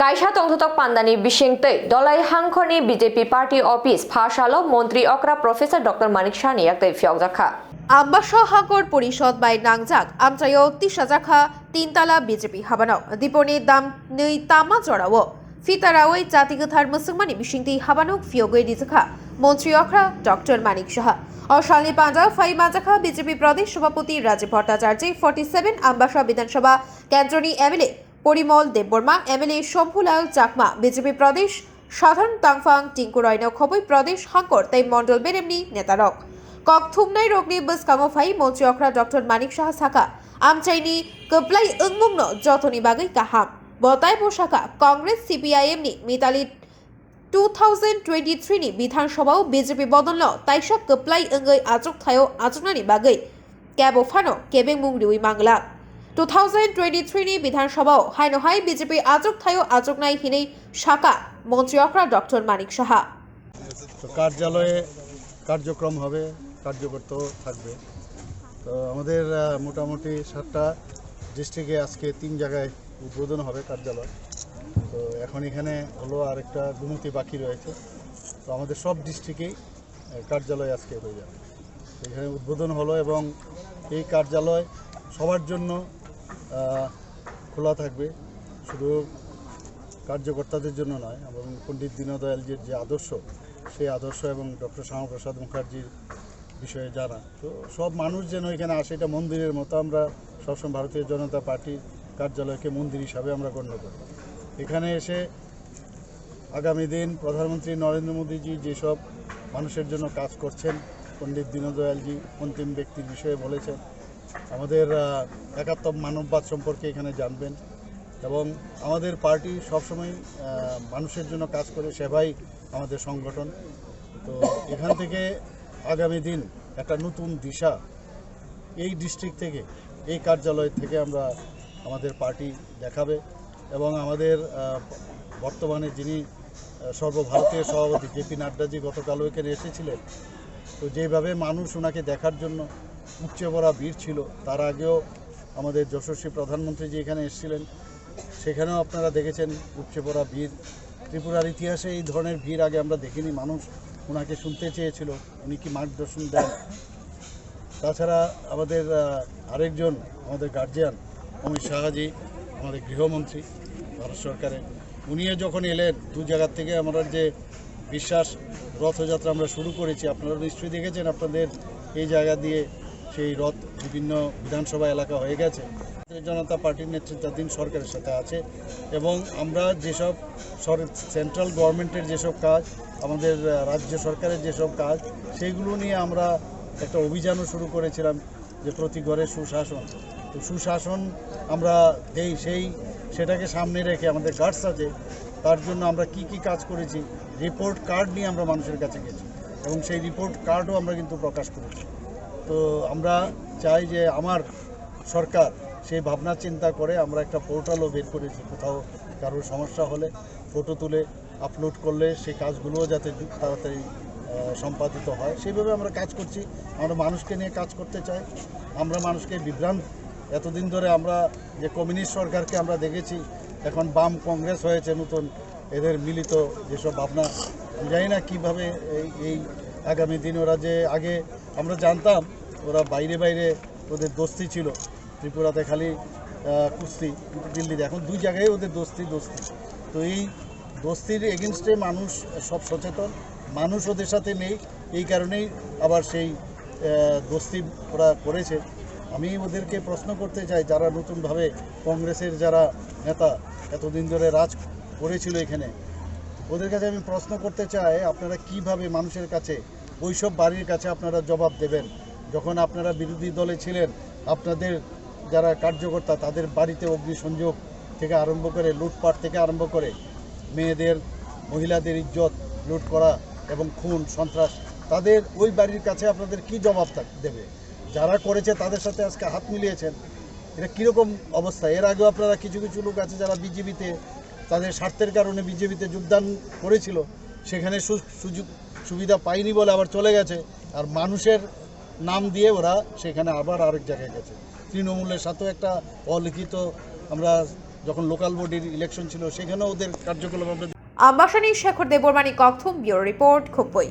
Kaisha tongtutok pandani bisingtei dolai hangkhoni BJP party office phashalo মন্ত্রী অকরা professor doctor Manik Shani Yaktwi Phiyokjakha Ambassa Hakor Porishod by Nangjak Amtrayo Tishajakha Tintala BJP Habanao Diponi Dam Nui Tama Jorawo Fitarawai Jatigathar Muslimani Bishingti Habanok Phiyokjakha মন্ত্রী অকরা doctor Manik Saha অশালী পাঞ্জা ফাইমাজাখা BJP প্রদেশ সভাপতি রাজীব ভট্টাচার্য 47 আম্বাসা বিধানসভা কেন্দ্রনি MLA Parimal Debbarma MLA Shambhulal Chakma BJP প্রদেশ সাধারণ তাংফাং টিঙ্কু রয়ন খবই প্রদেশ হাঙ্কর তাই মন্ডল বেরেমনি নেতারক কক থুমনাই রগনি বসকামো ফাই মন্ত্রী অকরা ডক্টর মানিক সাহা সাকা আমচাইনি কপ্লাই 응মুগ্ন যতনি বাগৈ কাহাম বতাই বসাকা কংগ্রেস সিপিআইএম নি মিতালি 2023 ni বিধানসভাও বিজেপি বদল তাইসা কপ্লাই 응ৈ আজক থায়ো আজকনানি বাগৈ ক্যাবো ফানো কেবেং মুংরিউই মাংলা 2023 ni বিধানসভাও হাইনহাই বিজেপি আজক থায়ো আজকনাই হিনেই শাখা মন্ত্রী অকরা ডক্টর মানিক সাহা কার্যালয়ে কার্যক্রম হবে কার্যকর্তা থাকবে তো আমাদের মোটামুটি 7টা ডিস্ট্রিক্টে আজকে 3 জায়গায় উদ্বোধন হবে কার্যালয় তো এখন এখানে হলো আরেকটা গুমতি বাকি রয়েছে তো আমাদের সব ডিস্ট্রিক্টেই কার্যালয় আজকে হয়ে যাবে এখানে উদ্বোধন হলো এবং এই কার্যালয় সবার জন্য খোলা থাকবে শুধু কার্যকর্তাদের জন্য নয় এবং পণ্ডিত দীনদয়ালজির যে আদর্শ সেই আদর্শ এবং ডক্টর শ্যামাপ্রসাদ মুখার্জির বিষয়ে জানা তো সব মানুষ যেন এখানে আসে এটা মন্দিরের মতো আমরা সবসময় ভারতীয় জনতা পার্টির কার্যালয়কে মন্দির হিসাবে আমরা গণ্য করি এখানে এসে আগামী দিন প্রধানমন্ত্রী নরেন্দ্র মোদীজি যেসব মানুষের জন্য কাজ করছেন পণ্ডিত দীনদয়ালজি অন্তিম ব্যক্তির বিষয়ে বলেছেন আমাদের একাত্তর মানববাদ সম্পর্কে এখানে জানবেন এবং আমাদের পার্টি সবসময় মানুষের জন্য কাজ করে সেবাই আমাদের সংগঠন তো এখান থেকে আগামী দিন একটা নতুন দিশা এই ডিস্ট্রিক্ট থেকে এই কার্যালয় থেকে আমরা আমাদের পার্টি দেখাবে এবং আমাদের বর্তমানে যিনি সর্বভারতীয় সভাপতি জেপি নাড্ডাজি গতকালও এখানে এসেছিলেন তো যেভাবে মানুষ ওনাকে দেখার জন্য উপচে পড়া ভিড় ছিল তার আগেও আমাদের যশস্বী প্রধানমন্ত্রী যে এখানে এসেছিলেন সেখানেও আপনারা দেখেছেন উপচে পড়া ভিড় ত্রিপুরার ইতিহাসে এই ধরনের ভিড় আগে আমরা দেখিনি মানুষ ওনাকে শুনতে চেয়েছিল উনি কি মার্গদর্শন দেন তাছাড়া আমাদের আরেকজন আমাদের গার্জিয়ান অমিত শাহজি আমাদের গৃহমন্ত্রী ভারত সরকারের উনিও যখন এলেন দু জায়গার থেকে আমরা যে বিশ্বাস রথযাত্রা আমরা শুরু করেছি আপনারা নিশ্চয়ই দেখেছেন আপনাদের এই জায়গা দিয়ে সেই রথ বিভিন্ন বিধানসভা এলাকা হয়ে গেছে জনতা পার্টির নেতৃত্বাধীন সরকারের সাথে আছে এবং আমরা যেসব সেন্ট্রাল গভর্নমেন্টের যেসব কাজ আমাদের রাজ্য সরকারের যেসব কাজ সেইগুলো নিয়ে আমরা একটা অভিযানও শুরু করেছিলাম যে প্রতি ঘরে সুশাসন তো সুশাসন আমরা দেই সেটাকে সামনে রেখে আমাদের গার্ডস আছে তার জন্য আমরা কি কাজ করেছি রিপোর্ট কার্ড নিয়ে আমরা মানুষের কাছে গেছি এবং সেই রিপোর্ট কার্ডও আমরা কিন্তু প্রকাশ করেছি তো আমরা চাই যে আমার সরকার সেই ভাবনা চিন্তা করে আমরা একটা পোর্টালও বের করেছি কোথাও কারোর সমস্যা হলে ফটো তুলে আপলোড করলে সেই কাজগুলোও যাতে তাড়াতাড়ি সম্পাদিত হয় সেইভাবে আমরা কাজ করছি আমরা মানুষকে নিয়ে কাজ করতে চাই আমরা মানুষকে বিভ্রান্ত এতদিন ধরে আমরা যে কমিউনিস্ট সরকারকে আমরা দেখেছি এখন বাম কংগ্রেস হয়েছে নতুন এদের মিলিত যেসব ভাবনা আমি জানি না কীভাবে এই আগামী দিন ওরা যে আগে আমরা জানতাম ওরা বাইরে ওদের দোস্তি ছিল ত্রিপুরাতে খালি কুস্তি দিল্লিতে এখন দুই জায়গায় ওদের দোস্তি তো এই দোস্তির এগেনস্টে মানুষ সব সচেতন মানুষ ওদের সাথে নেই এই কারণেই আবার সেই দোস্তি ওরা করেছে আমি ওদেরকে প্রশ্ন করতে চাই যারা নতুনভাবে কংগ্রেসের যারা নেতা এতদিন ধরে রাজ করেছিল এখানে ওদের কাছে আমি প্রশ্ন করতে চাই আপনারা কিভাবে মানুষের কাছে ওইসব বাড়ির কাছে আপনারা জবাব দেবেন যখন আপনারা বিরোধী দলে ছিলেন আপনাদের যারা কার্যকর্তা তাদের বাড়িতে অগ্নিসংযোগ থেকে আরম্ভ করে লুটপাট থেকে আরম্ভ করে মেয়েদের মহিলাদের ইজ্জত লুট করা এবং খুন সন্ত্রাস তাদের ওই বাড়ির কাছে আপনাদের কি জবাব দেবে যারা করেছে তাদের সাথে আজকে হাত মিলিয়েছেন এটা কীরকম অবস্থা এর আগেও আপনারা কিছু লোক আছে যারা বিজেপিতে তাদের স্বার্থের কারণে বিজেপিতে যোগদান করেছিল সেখানে সুযোগ সুবিধা পায়নি বলে আবার চলে গেছে আর মানুষের নাম দিয়ে ওরা সেখানে আবার আরেক জায়গায় গেছে তৃণমূলের সাথেও একটা অলিখিত আমরা যখন লোকাল বডির ইলেকশন ছিল সেখানেও ওদের কার্যকলাপ আমরা আম্বাসা নিউজ শেখর দেববর্মানী ককথুম ব্যুরো রিপোর্ট খুম্পুই।